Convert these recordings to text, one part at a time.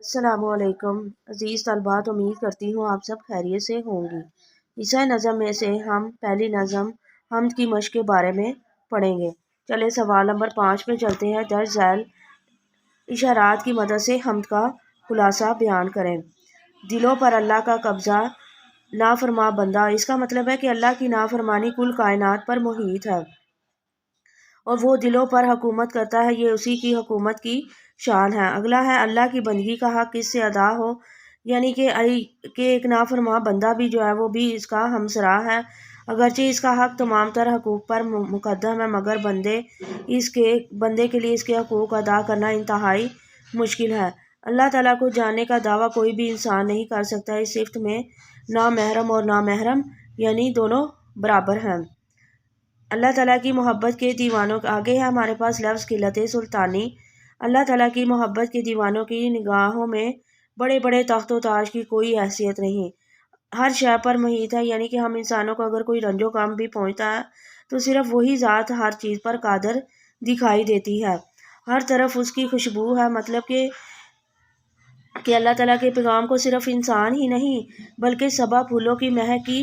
السلام علیکم عزیز طلبات، امید کرتی ہوں آپ سب خیریت سے ہوں گی۔ عیسائی نظم میں سے ہم پہلی نظم حمد کی مشق کے بارے میں پڑھیں گے۔ چلے سوال نمبر 5 پہ چلتے ہیں۔ درج ذیل اشارات کی مدد سے حمد کا خلاصہ بیان کریں۔ دلوں پر اللہ کا قبضہ، نافرما بندہ۔ اس کا مطلب ہے کہ اللہ کی نافرمانی کل کائنات پر محیط ہے اور وہ دلوں پر حکومت کرتا ہے، یہ اسی کی حکومت کی شان ہے۔ اگلا ہے اللہ کی بندگی کا حق کس سے ادا ہو، یعنی کہ ایک نافرما بندہ بھی جو ہے وہ بھی اس کا ہمسرا ہے، اگرچہ اس کا حق تمام تر حقوق پر مقدم ہے، مگر بندے کے لیے اس کے حقوق ادا کرنا انتہائی مشکل ہے۔ اللہ تعالیٰ کو جاننے کا دعویٰ کوئی بھی انسان نہیں کر سکتا۔ اس صفت میں نامحرم اور نامحرم یعنی دونوں برابر ہیں۔ اللہ تعالیٰ کی محبت کے دیوانوں آگے ہے ہمارے پاس لفظ قلت سلطانی۔ اللہ تعالیٰ کی محبت کے دیوانوں کی نگاہوں میں بڑے بڑے تخت و تاج کی کوئی حیثیت نہیں، ہر شے پر محیط ہے، یعنی کہ ہم انسانوں کو اگر کوئی رنج و غم بھی پہنچتا ہے تو صرف وہی ذات ہر چیز پر قادر دکھائی دیتی ہے، ہر طرف اس کی خوشبو ہے۔ مطلب کہ اللہ تعالیٰ کے پیغام کو صرف انسان ہی نہیں بلکہ صبا پھولوں کی مہک کی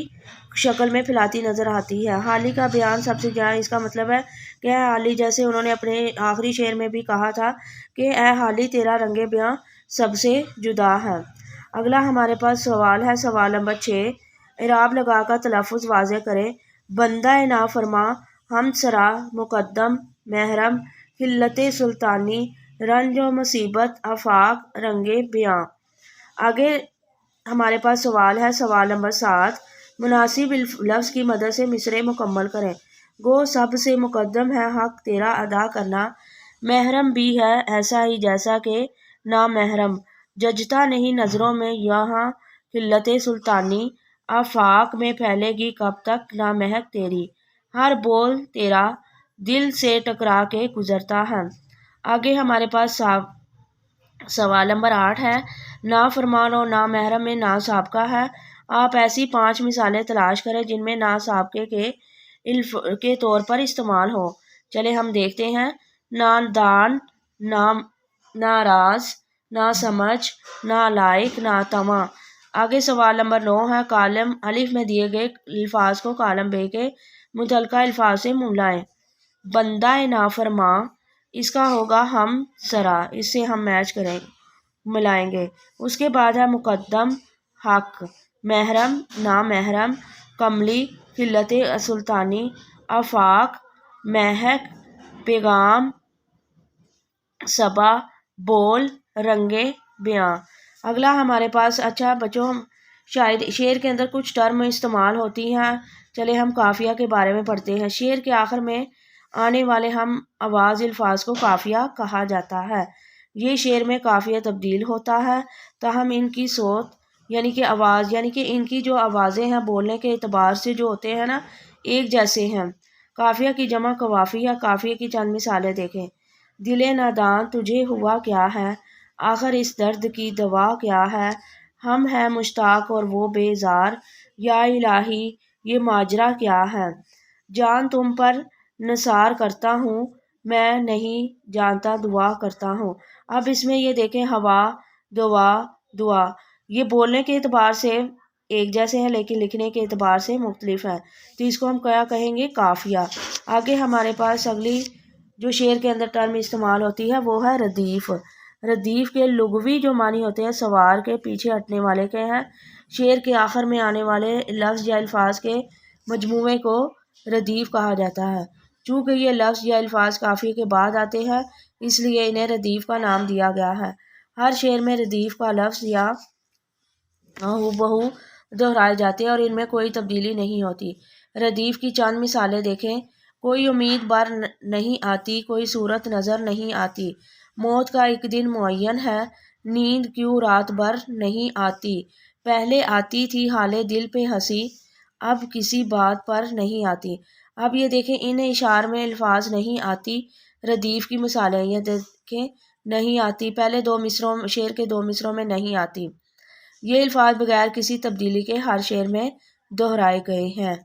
شکل میں پھیلاتی نظر آتی ہے۔ حالی کا بیان سب سے جہاں، اس کا مطلب ہے کہ اے حالی، جیسے انہوں نے اپنے آخری شعر میں بھی کہا تھا کہ اے حالی تیرا رنگ بیاں سب سے جدا ہے۔ اگلا ہمارے پاس سوال ہے، سوال نمبر 6۔ اعراب لگا کر تلفظ واضح کریں۔ بندہ نافرما، حمد سرا، مقدم، محرم، قلت سلطانی، رنج و مصیبت، آفاق، رنگ بیاں۔ آگے ہمارے پاس سوال ہے، سوال نمبر 7۔ مناسب لفظ کی مدد سے مصرعے مکمل کریں۔ گو سب سے مقدم ہے حق تیرا ادا کرنا، محرم بھی ہے ایسا ہی جیسا کہ نامحرم، جچتا نہیں نظروں میں یہاں قلت سلطانی، آفاق میں پھیلے گی کب تک نامحک تیری، ہر بول تیرا دل سے ٹکرا کے گزرتا ہے۔ آگے ہمارے پاس سوال نمبر 8 ہے۔ نافرمان اور نامحرم میں ناسابقہ ہے۔ آپ ایسی 5 مثالیں تلاش کریں جن میں ناسابقے کے طور پر استعمال ہو۔ چلے ہم دیکھتے ہیں۔ نادان، ناراض، ناسمجھ، نالائق، ناتواں۔ آگے سوال نمبر 9 ہے۔ کالم الف میں دیے گئے الفاظ کو کالم ب کے متعلقہ الفاظ سے ملائیں۔ بندہ نافرماں، اس کا ہوگا ہم سرا، اس سے ہم ملائیں گے۔ اس کے بعد ہے مقدم حق، محرم نامحرم، کملی قلت سلطانی، آفاق مہک، پیغام صبا، بول رنگ بیاں۔ اگلا ہمارے پاس، اچھا بچوں، شعر کے اندر کچھ ٹرم استعمال ہوتی ہیں۔ چلے ہم قافیہ کے بارے میں پڑھتے ہیں۔ شعر کے آخر میں آنے والے ہم آواز الفاظ کو قافیہ کہا جاتا ہے۔ یہ شعر میں قافیہ تبدیل ہوتا ہے، تاہم ان کی صوت یعنی کہ آواز، یعنی کہ ان کی جو آوازیں ہیں بولنے کے اعتبار سے جو ہوتے ہیں نا، ایک جیسے ہیں۔ قافیہ کی جمع قوافی ہے۔ قافیہ کی چند مثالیں دیکھیں۔ دل ناداں تجھے ہوا کیا ہے، آخر اس درد کی دوا کیا ہے، ہم ہیں مشتاق اور وہ بیزار، یا الہی یہ ماجرا کیا ہے، جان تم پر نثار کرتا ہوں، میں نہیں جانتا دعا کرتا ہوں۔ اب اس میں یہ دیکھیں، ہوا، دعا، یہ بولنے کے اعتبار سے ایک جیسے ہیں لیکن لکھنے کے اعتبار سے مختلف ہیں، تو اس کو ہم کیا کہیں گے؟ قافیہ۔ آگے ہمارے پاس اگلی جو شعر کے اندر ٹرم استعمال ہوتی ہے وہ ہے ردیف۔ ردیف کے لغوی جو معنی ہوتے ہیں سوار کے، پیچھے ہٹنے والے کے ہیں۔ شعر کے آخر میں آنے والے لفظ یا الفاظ کے مجموعے کو ردیف کہا جاتا ہے۔ چونکہ یہ لفظ یا الفاظ قافیے کے بعد آتے ہیں اس لیے انہیں ردیف کا نام دیا گیا ہے۔ ہر شعر میں ردیف کا لفظ یا بہو دہرائے جاتے ہیں اور ان میں کوئی تبدیلی نہیں ہوتی۔ ردیف کی چند مثالیں دیکھیں۔ کوئی امید بر نہیں آتی، کوئی صورت نظر نہیں آتی، موت کا ایک دن معین ہے، نیند کیوں رات بھر نہیں آتی، پہلے آتی تھی حالے دل پہ ہنسی، اب کسی بات پر نہیں آتی۔ اب یہ دیکھیں، ان اشعار میں الفاظ نہیں آتی ردیف کی مثالیں، یہ دیکھیں نہیں آتی، پہلے شعر کے 2 مصروں میں نہیں آتی، یہ الفاظ بغیر کسی تبدیلی کے ہر شعر میں دہرائے گئے ہیں۔